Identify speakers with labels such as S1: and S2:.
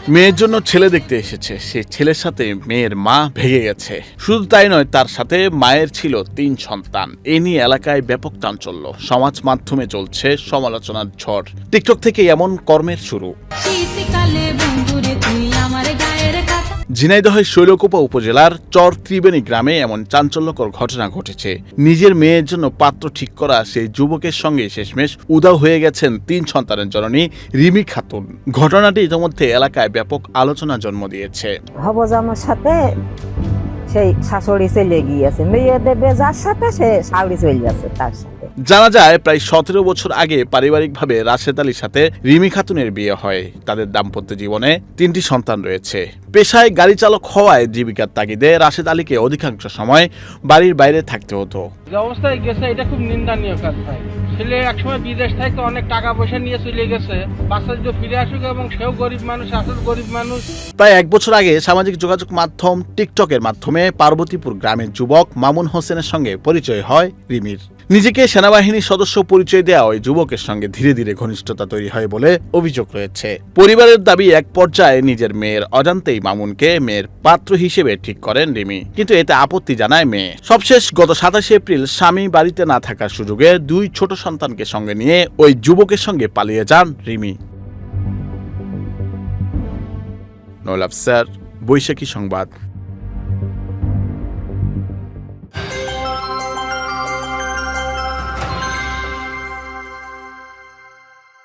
S1: মেয়ের জন্য ছেলে দেখতে এসেছে, সেই ছেলের সাথে মেয়ের মা ভেগে গেছে। শুধু তাই নয়, তার সাথে মায়ের ছিল 3 সন্তান। এ নিয়ে এলাকায় ব্যাপক চাঞ্চল্য, সমাজ মাধ্যমে চলছে সমালোচনার ঝড়। টিকটক থেকে এমন কর্মের শুরু। ঝিনাইদহের শৈলকুপা উপজেলার চর ত্রিবেণী গ্রামে এমন চাঞ্চল্যকর ঘটনা ঘটেছে। নিজের মেয়ের জন্য পাত্র ঠিক করা সেই যুবকের সঙ্গে শেষমেশ উধাও হয়ে গেছেন 3 সন্তানের জননী রিমি খাতুন। ঘটনাটি ইতিমধ্যে এলাকায় ব্যাপক আলোচনা জন্ম দিয়েছে।
S2: হবজামার সাথে সেই শাশুড়ি চলে গিয়েছে, মেয়েদের যার সাথে সে শাশুড়ি চলে যাচ্ছে তার সাথে।
S1: জানা যায় প্রায় 17 বছর আগে পারিবারিকভাবে রাশেদ আলীর সাথে রিমি খাতুনের বিয়ে হয়। তাদের দাম্পত্য জীবনে 3টি সন্তান রয়েছে। পেশায় গাড়ি চালক হওয়ায় জীবিকার তাগিদে রাশেদ আলীকে অধিকাংশ সময় বাড়ির বাইরে থাকতে হতো।
S3: যে অবস্থায় গেছে এটা খুব নিন্দনীয় কাজ ভাই। ছেলে একসময় বিদেশ থেকে অনেক টাকা পয়সা নিয়ে চলে গেছে, বাচ্চা যদি ফিরে আসুক, এবং সেও গরিব মানুষ, আসলে গরিব মানুষ।
S1: প্রায় 1 বছর আগে সামাজিক যোগাযোগ মাধ্যম টিকটকের মাধ্যমে পার্বতীপুর গ্রামের যুবক মামুন হোসেনের সঙ্গে পরিচয় হয় রিমির। নিজেকে সেনাবাহিনীর সদস্য পরিচয় দেওয়া ওই যুবকের সঙ্গে ধীরে ধীরে ঘনিষ্ঠতা তৈরি হয় বলে অভিযোগ রয়েছে। পরিবারের দাবি, এক পর্যায়ে নিজের মেয়ের অজান্তেই মামুনকে মেয়ের পাত্র হিসেবে ঠিক করেন রিমি, কিন্তু এতে আপত্তি জানায় মেয়ে। সবশেষ গত 27 এপ্রিল স্বামী বাড়িতে না থাকার সুযোগে 2 ছোট সন্তানকে সঙ্গে নিয়ে ওই যুবকের সঙ্গে পালিয়ে যান রিমি। নওয়াল আফসার, বৈশাখী সংবাদ।